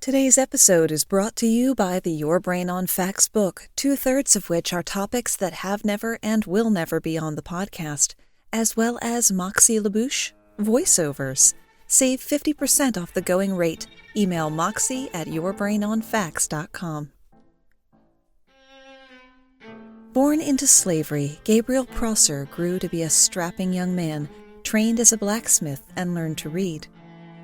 Today's episode is brought to you by the Your Brain on Facts book, 2/3 of which are topics that have never and will never be on the podcast, as well as Moxie LaBouche voiceovers. Save 50% off the going rate. Email moxie@yourbrainonfacts.com. Born into slavery, Gabriel Prosser grew to be a strapping young man, trained as a blacksmith and learned to read.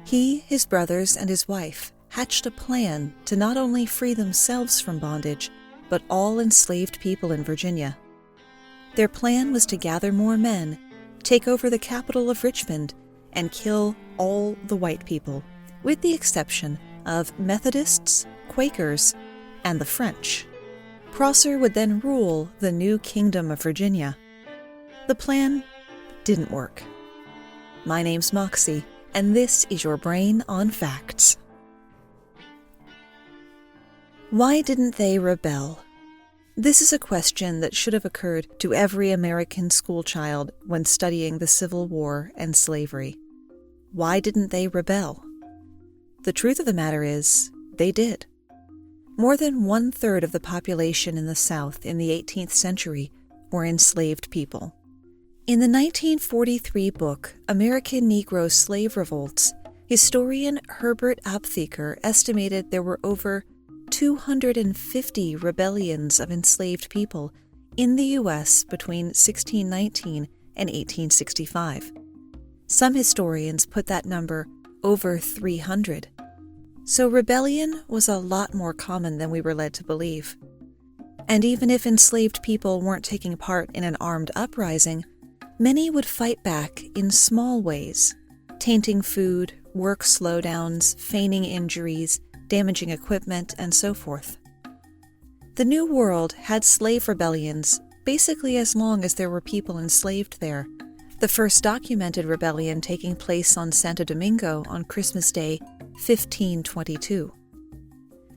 He, his brothers, and his wife hatched a plan to not only free themselves from bondage, but all enslaved people in Virginia. Their plan was to gather more men, take over the capital of Richmond, and kill all the white people, with the exception of Methodists, Quakers, and the French. Prosser would then rule the new Kingdom of Virginia. The plan didn't work. My name's Moxie, and this is Your Brain on Facts. Why didn't they rebel? This is a question that should have occurred to every American schoolchild when studying the Civil War and slavery. Why didn't they rebel? The truth of the matter is, they did. More than 1/3 of the population in the South in the 18th century were enslaved people. In the 1943 book, American Negro Slave Revolts, historian Herbert Aptheker estimated there were over 250 rebellions of enslaved people in the U.S. between 1619 and 1865. Some historians put that number over 300. So rebellion was a lot more common than we were led to believe. And even if enslaved people weren't taking part in an armed uprising, many would fight back in small ways, tainting food, work slowdowns, feigning injuries, damaging equipment, and so forth. The New World had slave rebellions basically as long as there were people enslaved there, the first documented rebellion taking place on Santo Domingo on Christmas Day, 1522.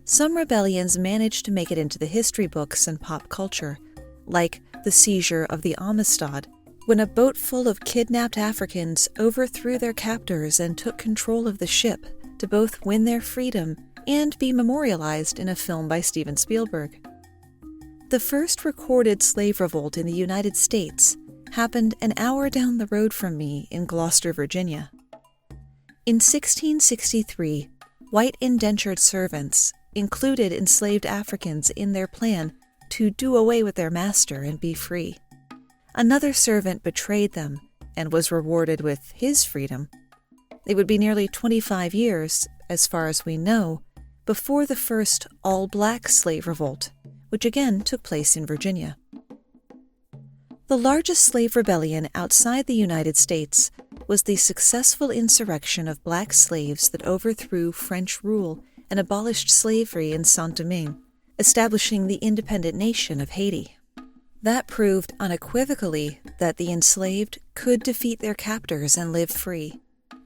Some rebellions managed to make it into the history books and pop culture, like the seizure of the Amistad, when a boat full of kidnapped Africans overthrew their captors and took control of the ship to both win their freedom and be memorialized in a film by Steven Spielberg. The first recorded slave revolt in the United States happened an hour down the road from me in Gloucester, Virginia. In 1663, white indentured servants included enslaved Africans in their plan to do away with their master and be free. Another servant betrayed them and was rewarded with his freedom. It would be nearly 25 years, as far as we know, before the first all-black slave revolt, which again took place in Virginia. The largest slave rebellion outside the United States was the successful insurrection of black slaves that overthrew French rule and abolished slavery in Saint-Domingue, establishing the independent nation of Haiti. That proved unequivocally that the enslaved could defeat their captors and live free.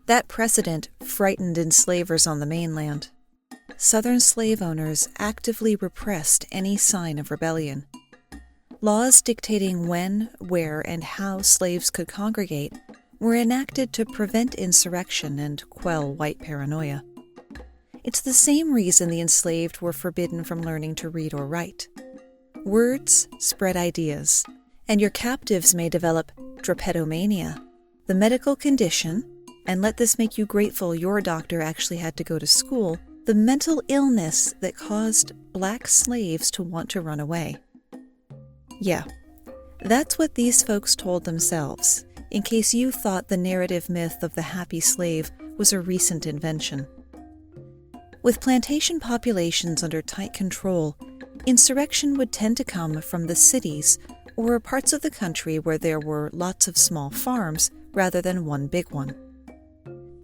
That precedent frightened enslavers on the mainland. Southern slave owners actively repressed any sign of rebellion. Laws dictating when, where, and how slaves could congregate were enacted to prevent insurrection and quell white paranoia. It's the same reason the enslaved were forbidden from learning to read or write. Words spread ideas, and your captives may develop drapetomania, the medical condition, and let this make you grateful your doctor actually had to go to school, the mental illness that caused black slaves to want to run away. Yeah, that's what these folks told themselves, in case you thought the narrative myth of the happy slave was a recent invention. With plantation populations under tight control, insurrection would tend to come from the cities or parts of the country where there were lots of small farms rather than one big one.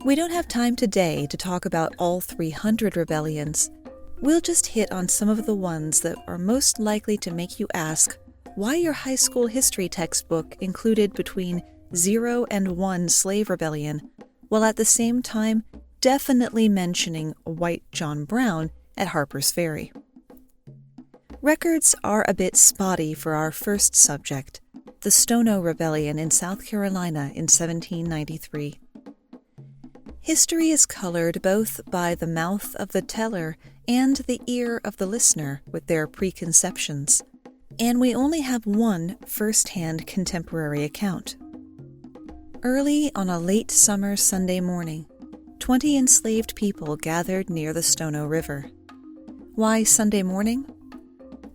We don't have time today to talk about all 300 rebellions. We'll just hit on some of the ones that are most likely to make you ask why your high school history textbook included between 0 and 1 slave rebellion, while at the same time definitely mentioning white John Brown at Harper's Ferry. Records are a bit spotty for our first subject, the Stono Rebellion in South Carolina in 1793. History is colored both by the mouth of the teller and the ear of the listener with their preconceptions, and we only have one first-hand contemporary account. Early on a late summer Sunday morning, 20 enslaved people gathered near the Stono River. Why Sunday morning?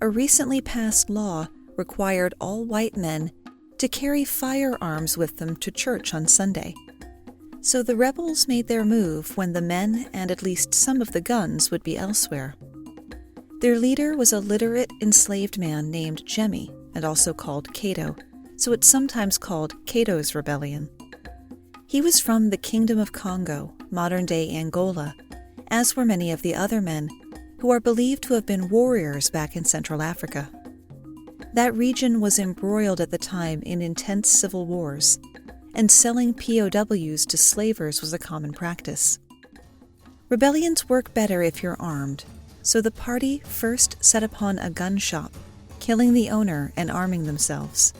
A recently passed law required all white men to carry firearms with them to church on Sunday. So the rebels made their move when the men and at least some of the guns would be elsewhere. Their leader was a literate enslaved man named Jemmy, and also called Cato, so it's sometimes called Cato's Rebellion. He was from the Kingdom of Congo, modern-day Angola, as were many of the other men, who are believed to have been warriors back in Central Africa. That region was embroiled at the time in intense civil wars, and selling POWs to slavers was a common practice. Rebellions work better if you're armed, so the party first set upon a gun shop, killing the owner and arming themselves.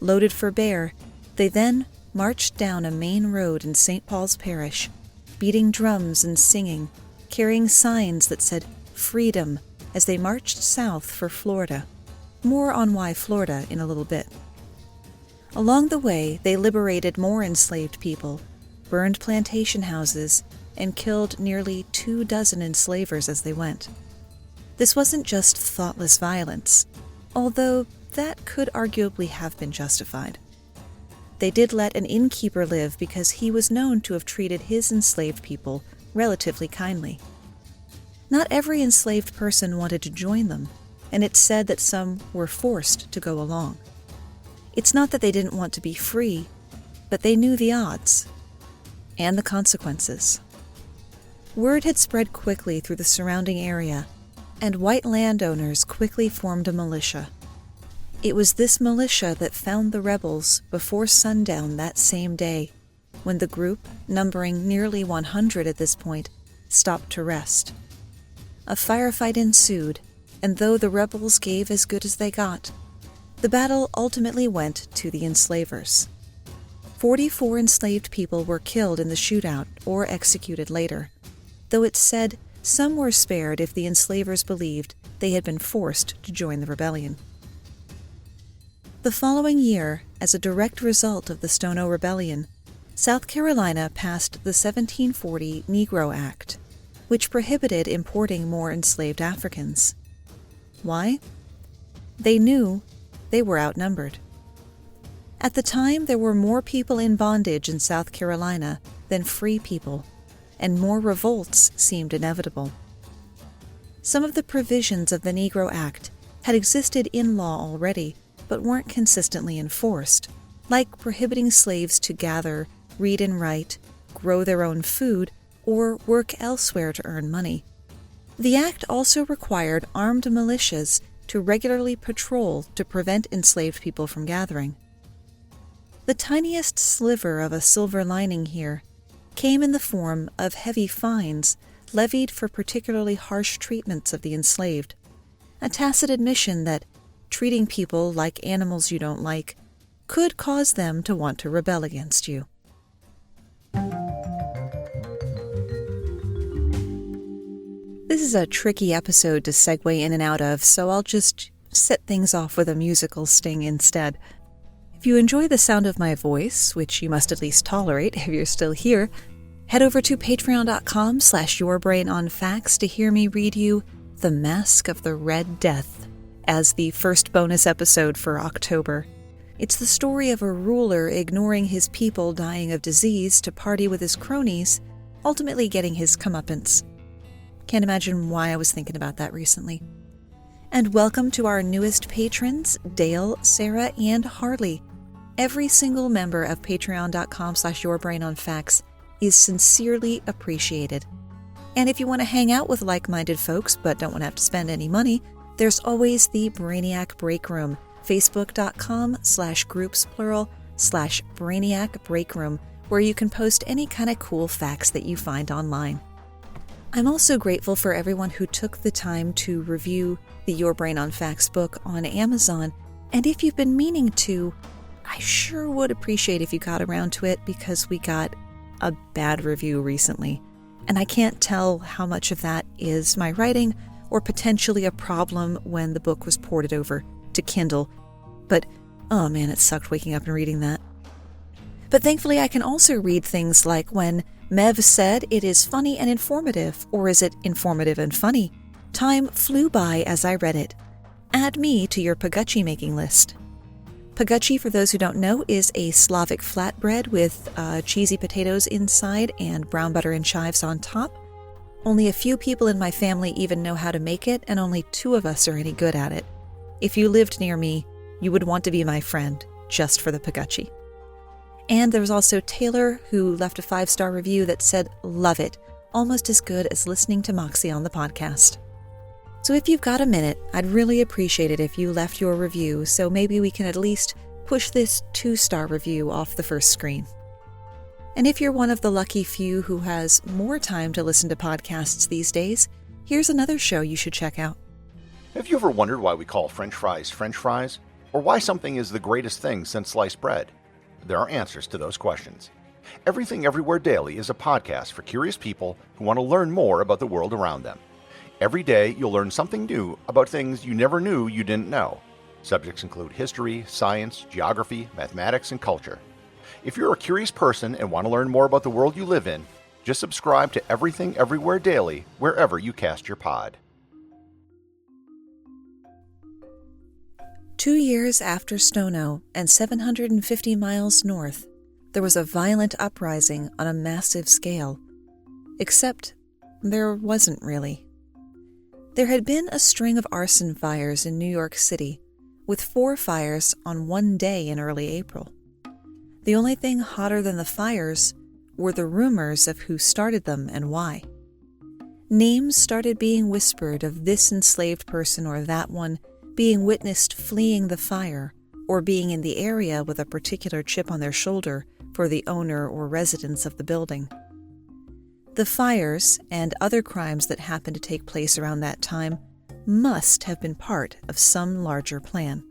Loaded for bear, they then marched down a main road in St. Paul's Parish, beating drums and singing, carrying signs that said "Freedom" as they marched south for Florida. More on why Florida in a little bit. Along the way, they liberated more enslaved people, burned plantation houses, and killed nearly 24 enslavers as they went. This wasn't just thoughtless violence, although that could arguably have been justified. They did let an innkeeper live because he was known to have treated his enslaved people relatively kindly. Not every enslaved person wanted to join them, and it's said that some were forced to go along. It's not that they didn't want to be free, but they knew the odds and the consequences. Word had spread quickly through the surrounding area, and white landowners quickly formed a militia. It was this militia that found the rebels before sundown that same day, when the group, numbering nearly 100 at this point, stopped to rest. A firefight ensued, and though the rebels gave as good as they got, the battle ultimately went to the enslavers. 44 enslaved people were killed in the shootout or executed later, though it's said some were spared if the enslavers believed they had been forced to join the rebellion. The following year, as a direct result of the Stono Rebellion, South Carolina passed the 1740 Negro Act, which prohibited importing more enslaved Africans. Why? They knew they were outnumbered. At the time, there were more people in bondage in South Carolina than free people, and more revolts seemed inevitable. Some of the provisions of the Negro Act had existed in law already, but weren't consistently enforced, like prohibiting slaves to gather, read and write, grow their own food, or work elsewhere to earn money. The act also required armed militias to regularly patrol to prevent enslaved people from gathering. The tiniest sliver of a silver lining here came in the form of heavy fines levied for particularly harsh treatments of the enslaved, a tacit admission that treating people like animals you don't like could cause them to want to rebel against you. This is a tricky episode to segue in and out of, so I'll just set things off with a musical sting instead. If you enjoy the sound of my voice, which you must at least tolerate if you're still here, head over to patreon.com/yourbrainonfacts to hear me read you The Mask of the Red Death as the first bonus episode for October. It's the story of a ruler ignoring his people dying of disease to party with his cronies, ultimately getting his comeuppance. Can't imagine why I was thinking about that recently. And welcome to our newest patrons, Dale, Sarah, and Harley. Every single member of patreon.com/yourbrainonfacts is sincerely appreciated. And if you want to hang out with like-minded folks but don't want to have to spend any money, there's always the Brainiac Break Room, facebook.com/groups/Brainiac Break Room, where you can post any kind of cool facts that you find online. I'm also grateful for everyone who took the time to review the Your Brain on Facts book on Amazon, and if you've been meaning to, I sure would appreciate if you got around to it because we got a bad review recently, and I can't tell how much of that is my writing or potentially a problem when the book was ported over to Kindle. But, oh man, it sucked waking up and reading that. But thankfully I can also read things like when Mev said it is funny and informative, or is it informative and funny? Time flew by as I read it. Add me to your Pagucci making list. Pagucci, for those who don't know, is a Slavic flatbread with cheesy potatoes inside and brown butter and chives on top. Only a few people in my family even know how to make it, and only 2 of us are any good at it. If you lived near me, you would want to be my friend, just for the Pagucci. And there was also Taylor, who left a 5-star review that said, "Love it, almost as good as listening to Moxie on the podcast." So if you've got a minute, I'd really appreciate it if you left your review, so maybe we can at least push this 2-star review off the first screen. And if you're one of the lucky few who has more time to listen to podcasts these days, here's another show you should check out. Have you ever wondered why we call French fries, or why something is the greatest thing since sliced bread? There are answers to those questions. Everything Everywhere Daily is a podcast for curious people who want to learn more about the world around them. Every day, you'll learn something new about things you never knew you didn't know. Subjects include history, science, geography, mathematics, and culture. If you're a curious person and want to learn more about the world you live in, just subscribe to Everything Everywhere Daily wherever you cast your pod. 2 years after Stono and 750 miles north, there was a violent uprising on a massive scale. Except there wasn't really. There had been a string of arson fires in New York City, with 4 fires on one day in early April. The only thing hotter than the fires were the rumors of who started them and why. Names started being whispered of this enslaved person or that one being witnessed fleeing the fire or being in the area with a particular chip on their shoulder for the owner or residents of the building. The fires and other crimes that happened to take place around that time must have been part of some larger plan.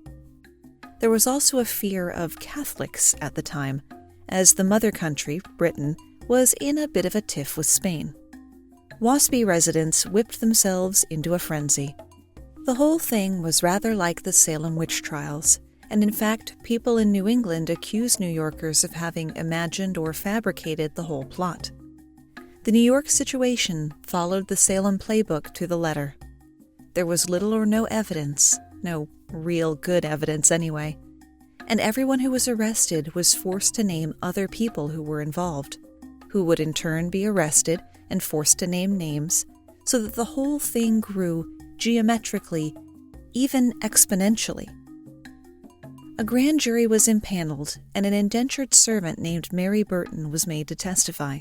There was also a fear of Catholics at the time, as the mother country, Britain, was in a bit of a tiff with Spain. WASPy residents whipped themselves into a frenzy. The whole thing was rather like the Salem witch trials, and in fact, people in New England accused New Yorkers of having imagined or fabricated the whole plot. The New York situation followed the Salem playbook to the letter. There was little or no evidence, no real good evidence anyway, and everyone who was arrested was forced to name other people who were involved, who would in turn be arrested and forced to name names, so that the whole thing grew geometrically, even exponentially. A grand jury was impaneled, and an indentured servant named Mary Burton was made to testify.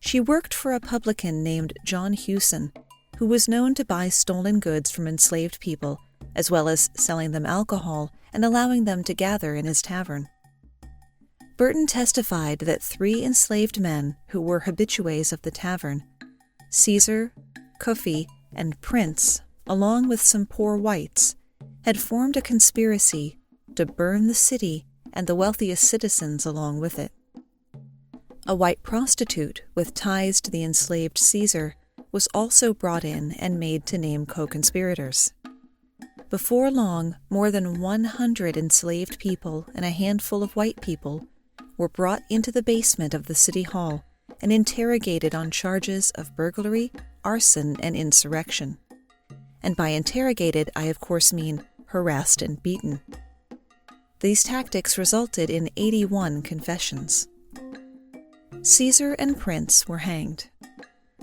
She worked for a publican named John Hewson, who was known to buy stolen goods from enslaved people, as well as selling them alcohol and allowing them to gather in his tavern. Burton testified that 3 enslaved men who were habitués of the tavern, Caesar, Cuffy, and Prince, along with some poor whites, had formed a conspiracy to burn the city and the wealthiest citizens along with it. A white prostitute with ties to the enslaved Caesar was also brought in and made to name co-conspirators. Before long, more than 100 enslaved people and a handful of white people were brought into the basement of the city hall and interrogated on charges of burglary, arson, and insurrection. And by interrogated, I of course mean harassed and beaten. These tactics resulted in 81 confessions. Caesar and Prince were hanged.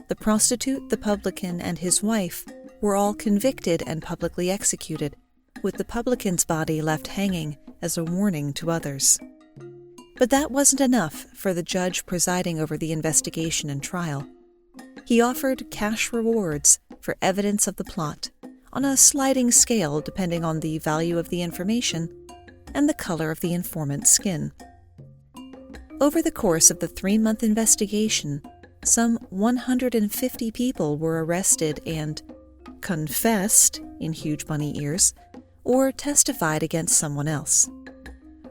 The prostitute, the publican, and his wife were all convicted and publicly executed, with the publican's body left hanging as a warning to others. But that wasn't enough for the judge presiding over the investigation and trial. He offered cash rewards for evidence of the plot, on a sliding scale depending on the value of the information and the color of the informant's skin. Over the course of the 3-month investigation, some 150 people were arrested and confessed, in huge bunny ears, or testified against someone else.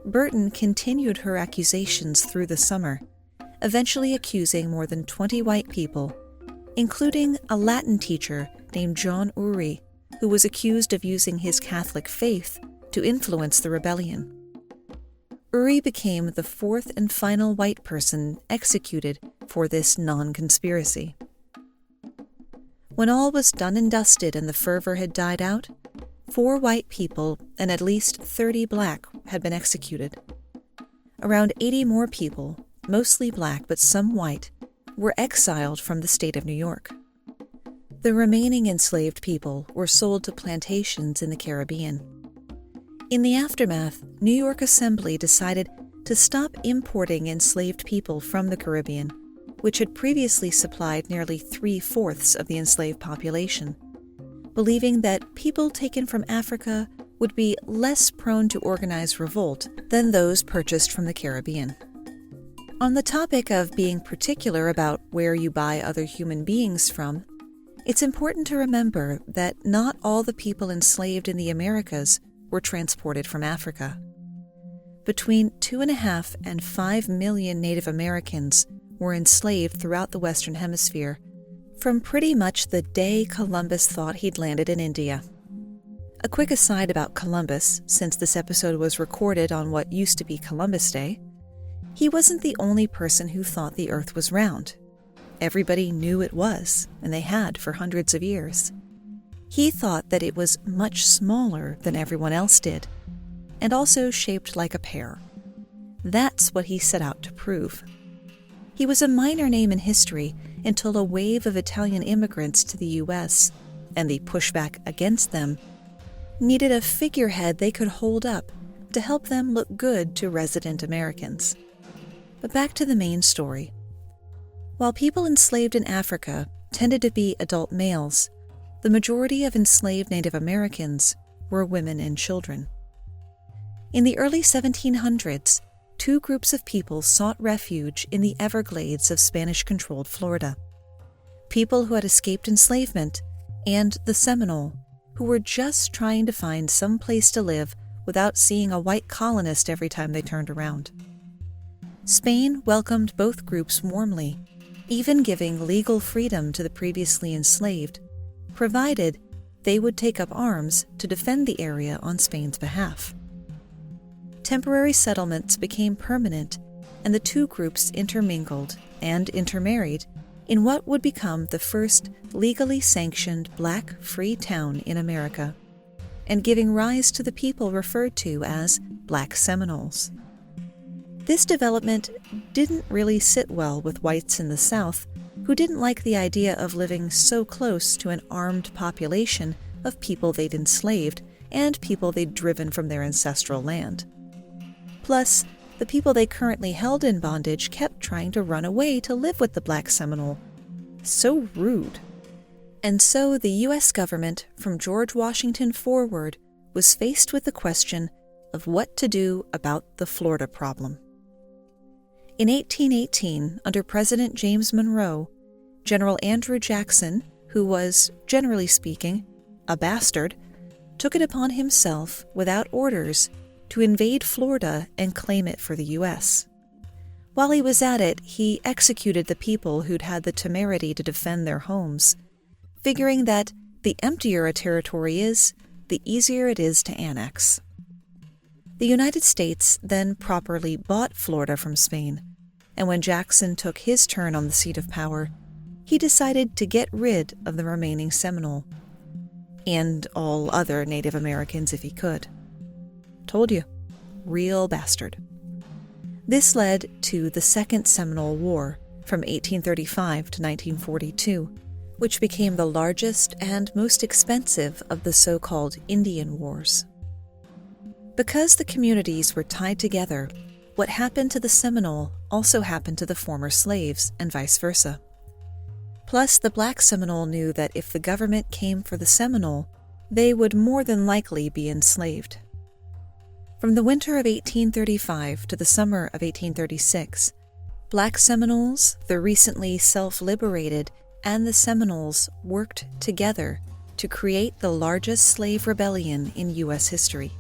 Burton continued her accusations through the summer, eventually accusing more than 20 white people, including a Latin teacher named John Uri, who was accused of using his Catholic faith to influence the rebellion. Uri became the fourth and final white person executed for this non-conspiracy. When all was done and dusted and the fervor had died out, 4 white people and at least 30 black had been executed. Around 80 more people, mostly black but some white, were exiled from the state of New York. The remaining enslaved people were sold to plantations in the Caribbean. In the aftermath, New York Assembly decided to stop importing enslaved people from the Caribbean, which had previously supplied nearly 3/4 of the enslaved population, believing that people taken from Africa would be less prone to organize revolt than those purchased from the Caribbean. On the topic of being particular about where you buy other human beings from, it's important to remember that not all the people enslaved in the Americas were transported from Africa. Between 2.5 and 5 million Native Americans were enslaved throughout the Western Hemisphere from pretty much the day Columbus thought he'd landed in India. A quick aside about Columbus, since this episode was recorded on what used to be Columbus Day, he wasn't the only person who thought the Earth was round. Everybody knew it was, and they had for hundreds of years. He thought that it was much smaller than everyone else did, and also shaped like a pear. That's what he set out to prove. He was a minor name in history until a wave of Italian immigrants to the U.S., and the pushback against them, needed a figurehead they could hold up to help them look good to resident Americans. But back to the main story. While people enslaved in Africa tended to be adult males, the majority of enslaved Native Americans were women and children. In the early 1700s, 2 groups of people sought refuge in the Everglades of Spanish-controlled Florida. People who had escaped enslavement, and the Seminole, who were just trying to find some place to live without seeing a white colonist every time they turned around. Spain welcomed both groups warmly, even giving legal freedom to the previously enslaved, provided they would take up arms to defend the area on Spain's behalf. Temporary settlements became permanent, and the 2 groups intermingled and intermarried in what would become the first legally sanctioned black free town in America, and giving rise to the people referred to as Black Seminoles. This development didn't really sit well with whites in the South, who didn't like the idea of living so close to an armed population of people they'd enslaved and people they'd driven from their ancestral land. Plus, the people they currently held in bondage kept trying to run away to live with the Black Seminole. So rude. And so the U.S. government, from George Washington forward, was faced with the question of what to do about the Florida problem. In 1818, under President James Monroe, General Andrew Jackson, who was, generally speaking, a bastard, took it upon himself, without orders, to invade Florida and claim it for the U.S. While he was at it, he executed the people who'd had the temerity to defend their homes, figuring that the emptier a territory is, the easier it is to annex. The United States then properly bought Florida from Spain, and when Jackson took his turn on the seat of power, he decided to get rid of the remaining Seminole, and all other Native Americans if he could. Told you, real bastard. This led to the Second Seminole War from 1835 to 1942, which became the largest and most expensive of the so-called Indian Wars. Because the communities were tied together, what happened to the Seminole also happened to the former slaves, and vice versa. Plus, the Black Seminole knew that if the government came for the Seminole, they would more than likely be enslaved. From the winter of 1835 to the summer of 1836, Black Seminoles, the recently self-liberated, and the Seminoles worked together to create the largest slave rebellion in U.S. history.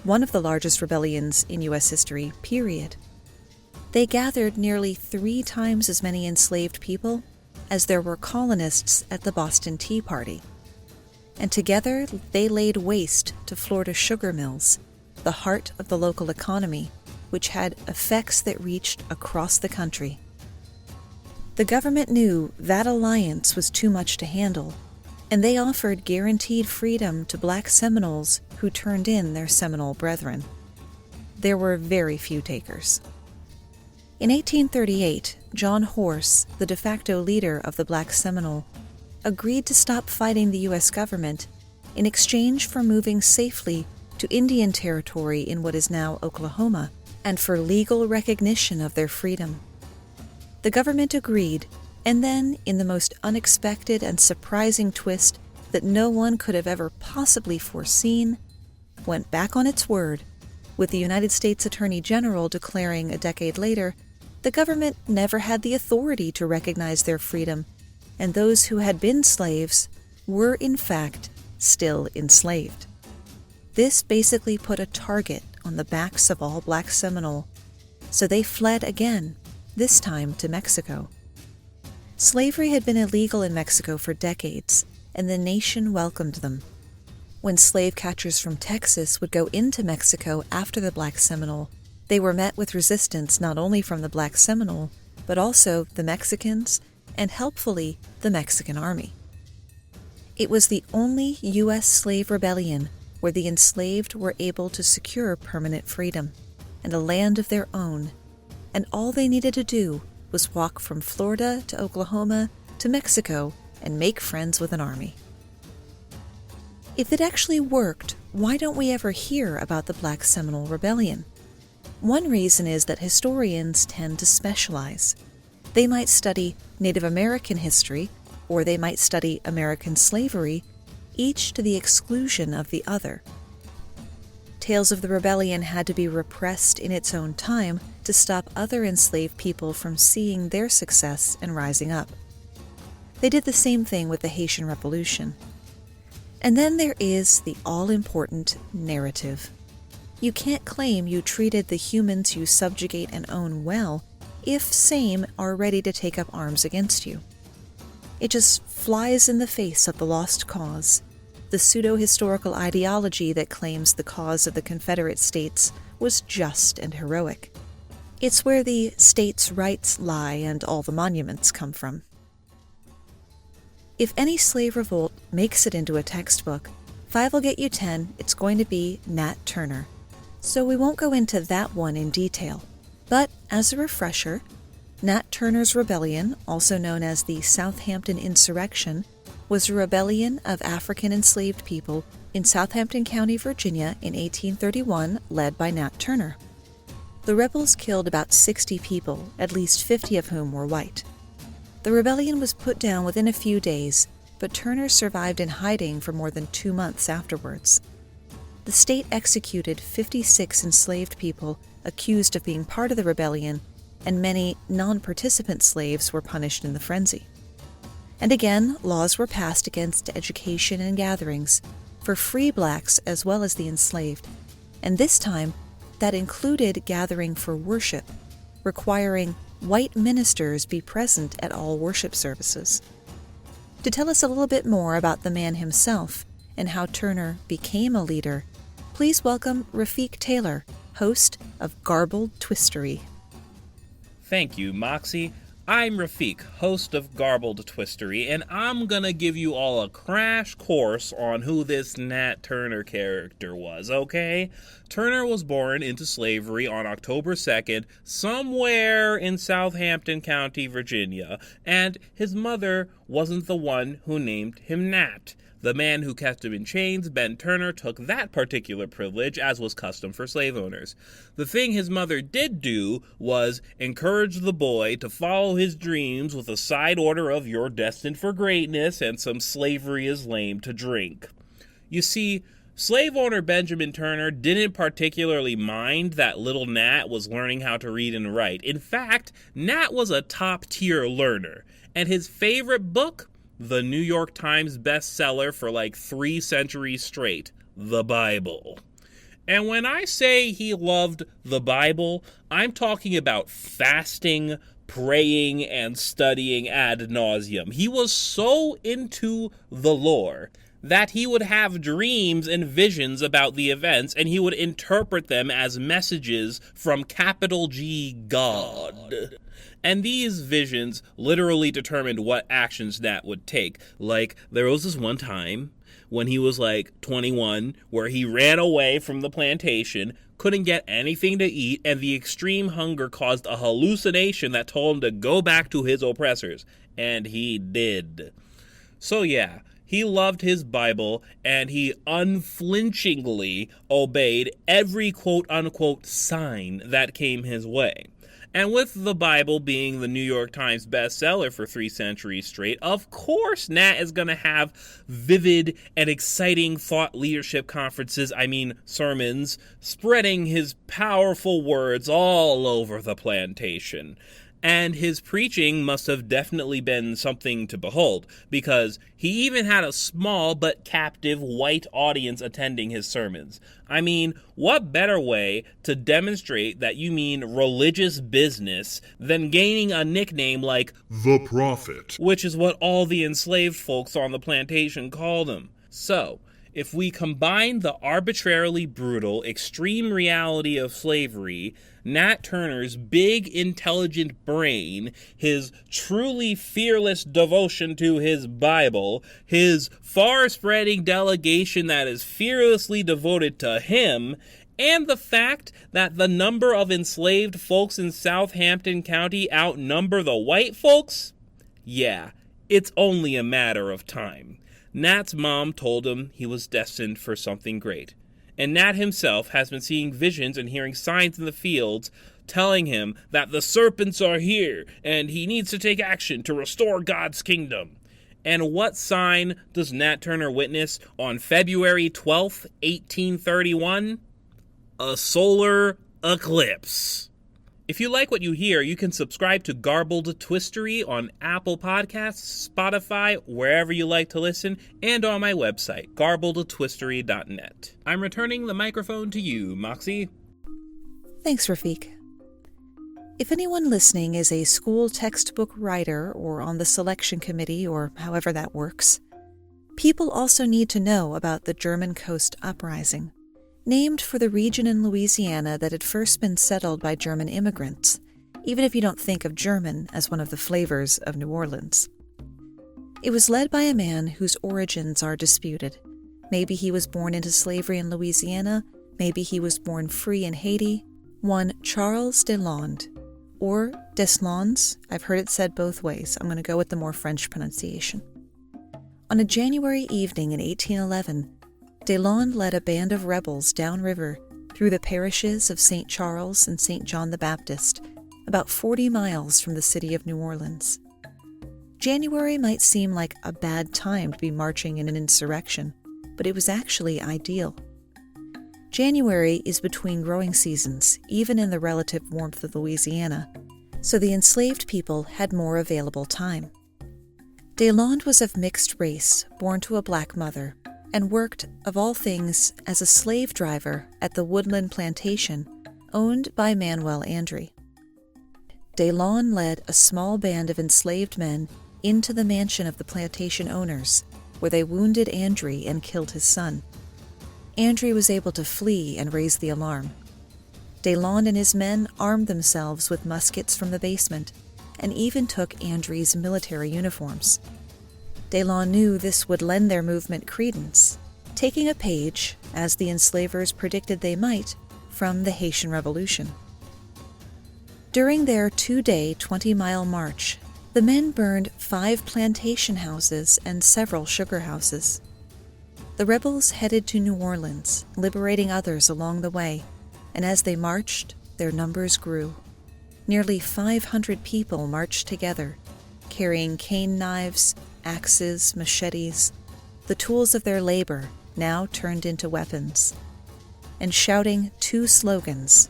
One of the largest rebellions in U.S. history, period. They gathered nearly 3 times as many enslaved people as there were colonists at the Boston Tea Party. And together they laid waste to Florida sugar mills, the heart of the local economy, which had effects that reached across the country. The government knew that alliance was too much to handle, and they offered guaranteed freedom to black Seminoles who turned in their Seminole brethren. There were very few takers. In 1838, John Horse, the de facto leader of the black Seminole, agreed to stop fighting the U.S. government in exchange for moving safely to Indian Territory in what is now Oklahoma, and for legal recognition of their freedom. The government agreed, and then, in the most unexpected and surprising twist that no one could have ever possibly foreseen, went back on its word, with the United States Attorney General declaring a decade later the government never had the authority to recognize their freedom, and those who had been slaves were, in fact, still enslaved. This basically put a target on the backs of all black Seminole, so they fled again, this time to Mexico. Slavery had been illegal in Mexico for decades, and the nation welcomed them. When slave catchers from Texas would go into Mexico after the black Seminole, they were met with resistance not only from the black Seminole, but also the Mexicans, and helpfully, the Mexican army. It was the only U.S. slave rebellion where the enslaved were able to secure permanent freedom and a land of their own, and all they needed to do was walk from Florida to Oklahoma to Mexico and make friends with an army. If it actually worked, why don't we ever hear about the Black Seminole Rebellion? One reason is that historians tend to specialize. They might study Native American history, or they might study American slavery, each to the exclusion of the other. Tales of the rebellion had to be repressed in its own time to stop other enslaved people from seeing their success and rising up. They did the same thing with the Haitian Revolution. And then there is the all-important narrative. You can't claim you treated the humans you subjugate and own well if same are ready to take up arms against you. It just flies in the face of the lost cause, the pseudo-historical ideology that claims the cause of the Confederate States was just and heroic. It's where the states' rights lie and all the monuments come from. If any slave revolt makes it into a textbook, 5 will get you 10, it's going to be Nat Turner. So we won't go into that one in detail. But as a refresher, Nat Turner's Rebellion, also known as the Southampton Insurrection, was a rebellion of African enslaved people in Southampton County, Virginia in 1831, led by Nat Turner. The rebels killed about 60 people, at least 50 of whom were white. The rebellion was put down within a few days, but Turner survived in hiding for more than 2 months afterwards. The state executed 56 enslaved people accused of being part of the rebellion, and many non-participant slaves were punished in the frenzy. And again, laws were passed against education and gatherings for free blacks as well as the enslaved, and this time that included gathering for worship, requiring white ministers be present at all worship services. To tell us a little bit more about the man himself and how Turner became a leader, please welcome Rafik Taylor, host of Garbled Twistory. Thank you, Moxie. I'm Rafik, host of Garbled Twistory, and I'm gonna give you all a crash course on who this Nat Turner character was, okay? Turner was born into slavery on October 2nd, somewhere in Southampton County, Virginia, and his mother wasn't the one who named him Nat. The man who kept him in chains, Ben Turner, took that particular privilege, as was custom for slave owners. The thing his mother did do was encourage the boy to follow his dreams with a side order of "you're destined for greatness" and some "slavery is lame" to drink. You see, slave owner Benjamin Turner didn't particularly mind that little Nat was learning how to read and write. In fact, Nat was a top-tier learner, and his favorite book, the New York Times bestseller for like 3 centuries straight, the Bible. And when I say he loved the Bible, I'm talking about fasting, praying, and studying ad nauseum. He was so into the lore that he would have dreams and visions about the events, and he would interpret them as messages from capital G God. And these visions literally determined what actions Nat would take. Like, there was this one time when he was like 21 where he ran away from the plantation, couldn't get anything to eat, and the extreme hunger caused a hallucination that told him to go back to his oppressors. And he did. So yeah, he loved his Bible, and he unflinchingly obeyed every quote-unquote sign that came his way. And with the Bible being the New York Times bestseller for 3 centuries straight, of course Nat is going to have vivid and exciting thought leadership sermons, spreading his powerful words all over the plantation. And his preaching must have definitely been something to behold, because he even had a small but captive white audience attending his sermons. I mean, what better way to demonstrate that you mean religious business than gaining a nickname like the Prophet, which is what all the enslaved folks on the plantation called him. So, if we combine the arbitrarily brutal, extreme reality of slavery, Nat Turner's big, intelligent brain, his truly fearless devotion to his Bible, his far-spreading delegation that is fearlessly devoted to him, and the fact that the number of enslaved folks in Southampton County outnumber the white folks, yeah, it's only a matter of time. Nat's mom told him he was destined for something great. And Nat himself has been seeing visions and hearing signs in the fields telling him that the serpents are here and he needs to take action to restore God's kingdom. And what sign does Nat Turner witness on February 12th, 1831? A solar eclipse. If you like what you hear, you can subscribe to Garbled Twistory on Apple Podcasts, Spotify, wherever you like to listen, and on my website, garbledtwistory.net. I'm returning the microphone to you, Moxie. Thanks, Rafiq. If anyone listening is a school textbook writer or on the selection committee or however that works, people also need to know about the German Coast Uprising. Named for the region in Louisiana that had first been settled by German immigrants, even if you don't think of German as one of the flavors of New Orleans. It was led by a man whose origins are disputed. Maybe he was born into slavery in Louisiana, maybe he was born free in Haiti, one Charles Deslandes, or Deslandes. I've heard it said both ways. I'm going to go with the more French pronunciation. On a January evening in 1811, Deslandes led a band of rebels downriver through the parishes of St. Charles and St. John the Baptist, about 40 miles from the city of New Orleans. January might seem like a bad time to be marching in an insurrection, but it was actually ideal. January is between growing seasons, even in the relative warmth of Louisiana, so the enslaved people had more available time. Deslandes was of mixed race, born to a black mother, and worked, of all things, as a slave driver at the Woodland Plantation, owned by Manuel Andre. Deslandes led a small band of enslaved men into the mansion of the plantation owners, where they wounded Andre and killed his son. Andre was able to flee and raise the alarm. Deslandes and his men armed themselves with muskets from the basement, and even took Andre's military uniforms. Deslandes knew this would lend their movement credence, taking a page, as the enslavers predicted they might, from the Haitian Revolution. During their 2-day, 20-mile march, the men burned 5 plantation houses and several sugar houses. The rebels headed to New Orleans, liberating others along the way, and as they marched, their numbers grew. Nearly 500 people marched together, carrying cane knives, axes, machetes, the tools of their labor now turned into weapons, and shouting 2 slogans,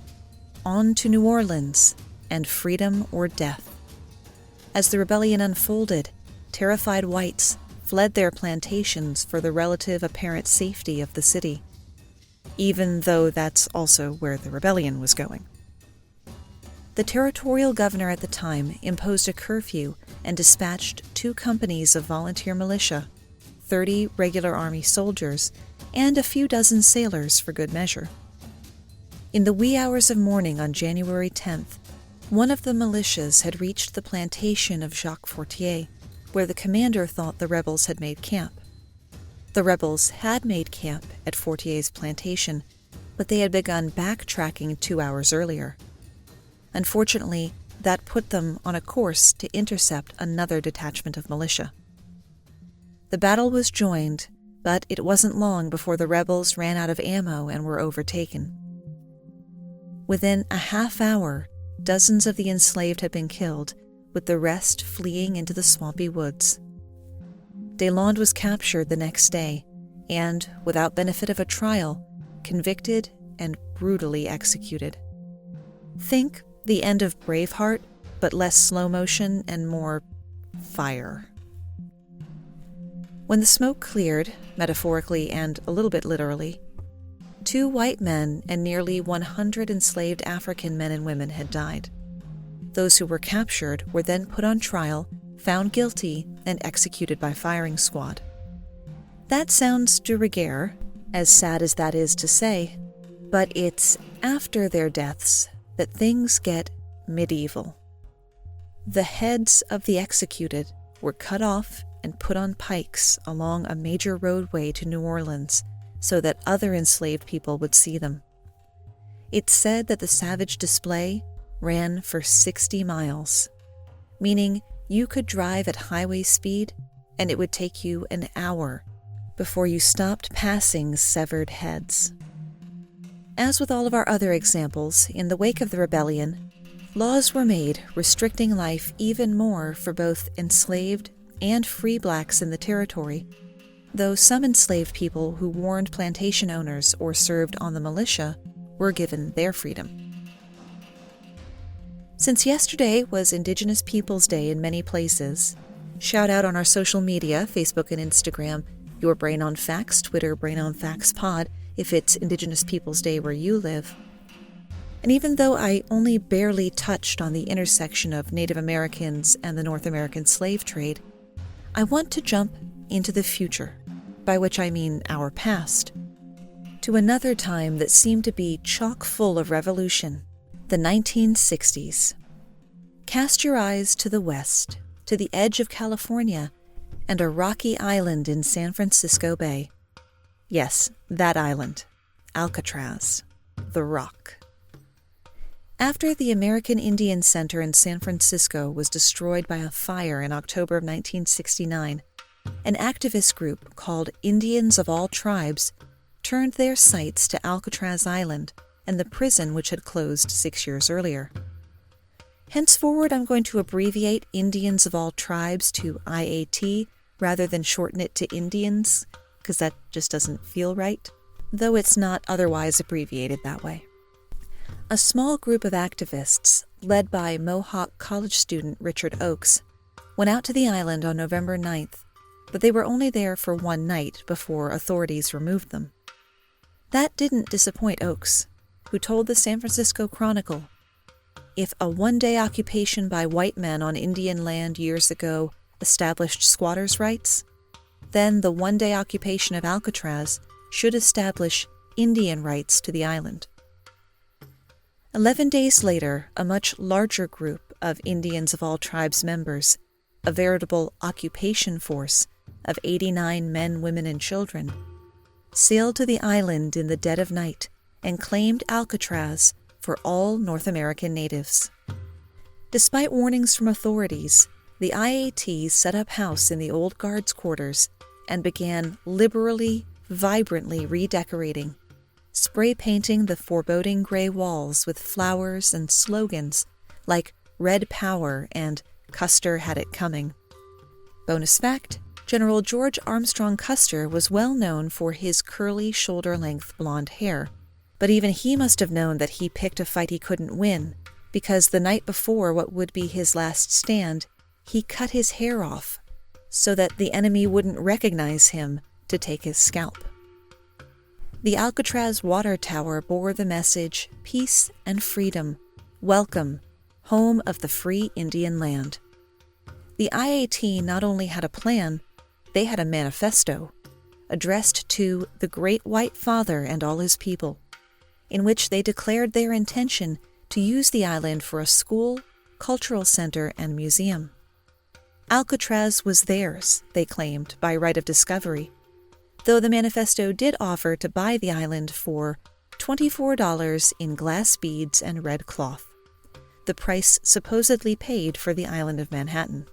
"On to New Orleans" and "Freedom or Death." As the rebellion unfolded, terrified whites fled their plantations for the relative apparent safety of the city. even though that's also where the rebellion was going. The territorial governor at the time imposed a curfew and dispatched 2 companies of volunteer militia, 30 regular army soldiers, and a few dozen sailors for good measure. In the wee hours of morning on January 10th, one of the militias had reached the plantation of Jacques Fortier, where the commander thought the rebels had made camp. The rebels had made camp at Fortier's plantation, but they had begun backtracking 2 hours earlier. Unfortunately, that put them on a course to intercept another detachment of militia. The battle was joined, but it wasn't long before the rebels ran out of ammo and were overtaken. Within a half hour, dozens of the enslaved had been killed, with the rest fleeing into the swampy woods. Deslandes was captured the next day and, without benefit of a trial, convicted and brutally executed. Think the end of Braveheart, but less slow motion and more fire. When the smoke cleared, metaphorically and a little bit literally, 2 white men and nearly 100 enslaved African men and women had died. Those who were captured were then put on trial, found guilty, and executed by firing squad. That sounds de rigueur, as sad as that is to say, but it's after their deaths that things get medieval. The heads of the executed were cut off and put on pikes along a major roadway to New Orleans so that other enslaved people would see them. It's said that the savage display ran for 60 miles, meaning you could drive at highway speed and it would take you an hour before you stopped passing severed heads. As with all of our other examples, in the wake of the rebellion, laws were made restricting life even more for both enslaved and free blacks in the territory, though some enslaved people who warned plantation owners or served on the militia were given their freedom. Since yesterday was Indigenous Peoples Day in many places, shout out on our social media, Facebook and Instagram, Your Brain on Facts, Twitter Brain on Facts Pod, if it's Indigenous Peoples Day where you live. And even though I only barely touched on the intersection of Native Americans and the North American slave trade, I want to jump into the future, by which I mean our past, to another time that seemed to be chock full of revolution, the 1960s. Cast your eyes to the west, to the edge of California, and a rocky island in San Francisco Bay. Yes, that island, Alcatraz, the Rock. After the American Indian Center in San Francisco was destroyed by a fire in October of 1969, an activist group called Indians of All Tribes turned their sights to Alcatraz Island and the prison which had closed 6 years earlier. Henceforward, I'm going to abbreviate Indians of All Tribes to IAT rather than shorten it to Indians, because that just doesn't feel right, though it's not otherwise abbreviated that way. A small group of activists, led by Mohawk college student Richard Oakes, went out to the island on November 9th, but they were only there for one night before authorities removed them. That didn't disappoint Oakes, who told the San Francisco Chronicle, "If a one-day occupation by white men on Indian land years ago established squatters' rights, then the one-day occupation of Alcatraz should establish Indian rights to the island." 11 days later, a much larger group of Indians of All Tribes members, a veritable occupation force of 89 men, women, and children, sailed to the island in the dead of night and claimed Alcatraz for all North American natives. Despite warnings from authorities, the IAT set up house in the old guards' quarters and began liberally, vibrantly redecorating, spray painting the foreboding gray walls with flowers and slogans like Red Power and Custer Had It Coming. Bonus fact, General George Armstrong Custer was well known for his curly shoulder-length blonde hair, but even he must have known that he picked a fight he couldn't win, because the night before what would be his last stand, he cut his hair off so that the enemy wouldn't recognize him to take his scalp. The Alcatraz water tower bore the message, "Peace and freedom. Welcome, home of the free Indian land." The IAT not only had a plan, they had a manifesto, addressed to the Great White Father and all his people, in which they declared their intention to use the island for a school, cultural center, and museum. Alcatraz was theirs, they claimed, by right of discovery, though the manifesto did offer to buy the island for $24 in glass beads and red cloth, the price supposedly paid for the island of Manhattan.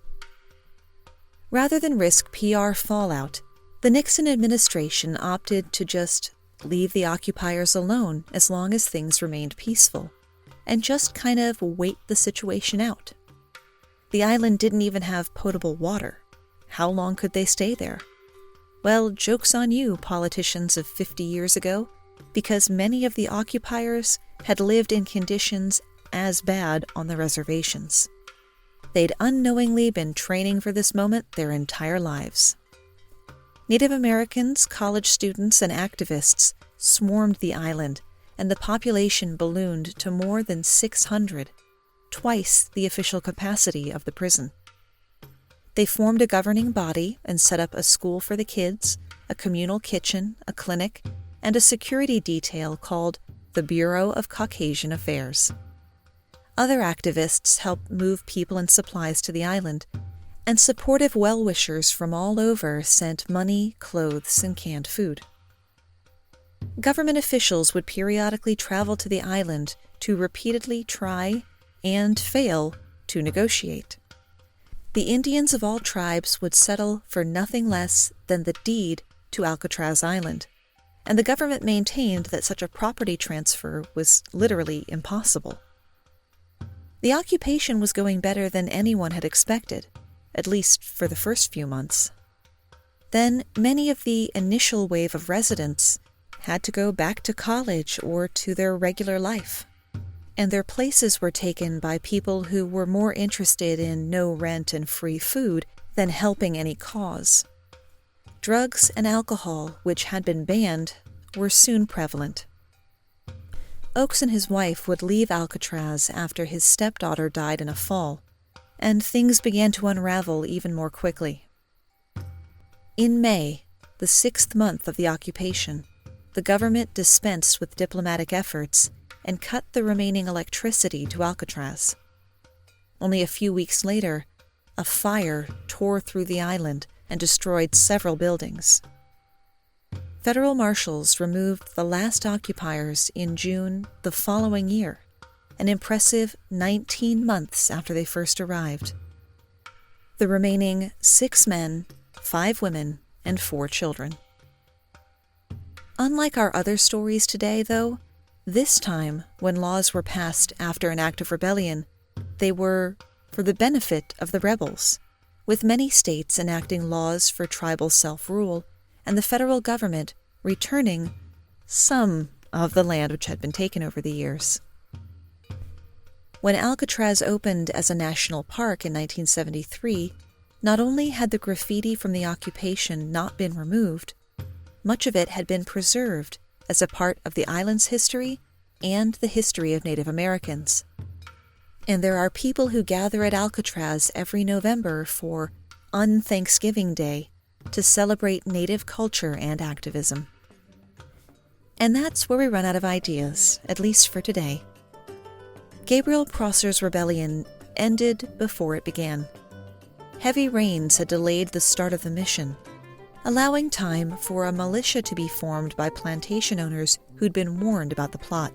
Rather than risk PR fallout, the Nixon administration opted to just leave the occupiers alone as long as things remained peaceful, and just kind of wait the situation out. The island didn't even have potable water. How long could they stay there? Well, joke's on you, politicians of 50 years ago, because many of the occupiers had lived in conditions as bad on the reservations. They'd unknowingly been training for this moment their entire lives. Native Americans, college students, and activists swarmed the island, and the population ballooned to more than 600, twice the official capacity of the prison. They formed a governing body and set up a school for the kids, a communal kitchen, a clinic, and a security detail called the Bureau of Caucasian Affairs. Other activists helped move people and supplies to the island, and supportive well-wishers from all over sent money, clothes, and canned food. Government officials would periodically travel to the island to repeatedly try and fail to negotiate. The Indians of all tribes would settle for nothing less than the deed to Alcatraz Island, and the government maintained that such a property transfer was literally impossible. The occupation was going better than anyone had expected, at least for the first few months. Then many of the initial wave of residents had to go back to college or to their regular life, and their places were taken by people who were more interested in no rent and free food than helping any cause. Drugs and alcohol, which had been banned, were soon prevalent. Oakes and his wife would leave Alcatraz after his stepdaughter died in a fall, and things began to unravel even more quickly. In May, the 6th month of the occupation, the government dispensed with diplomatic efforts and cut the remaining electricity to Alcatraz. Only a few weeks later, a fire tore through the island and destroyed several buildings. Federal marshals removed the last occupiers in June the following year, an impressive 19 months after they first arrived. The remaining 6 men, 5 women, and 4 children. Unlike our other stories today, though, this time, when laws were passed after an act of rebellion, they were for the benefit of the rebels, with many states enacting laws for tribal self-rule and the federal government returning some of the land which had been taken over the years. When Alcatraz opened as a national park in 1973, not only had the graffiti from the occupation not been removed, much of it had been preserved as a part of the island's history and the history of Native Americans. And there are people who gather at Alcatraz every November for Un-Thanksgiving Day to celebrate Native culture and activism. And that's where we run out of ideas, at least for today. Gabriel Prosser's rebellion ended before it began. Heavy rains had delayed the start of the mission, allowing time for a militia to be formed by plantation owners who'd been warned about the plot.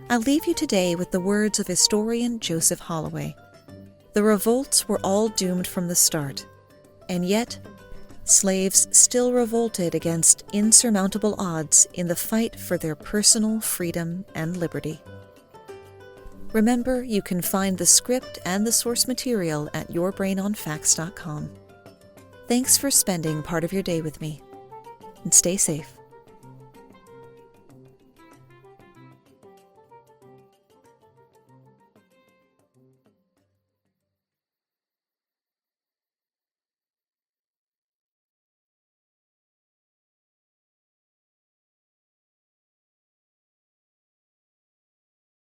I'll leave you today with the words of historian Joseph Holloway. The revolts were all doomed from the start, and yet slaves still revolted against insurmountable odds in the fight for their personal freedom and liberty. Remember, you can find the script and the source material at yourbrainonfacts.com. Thanks for spending part of your day with me, and stay safe.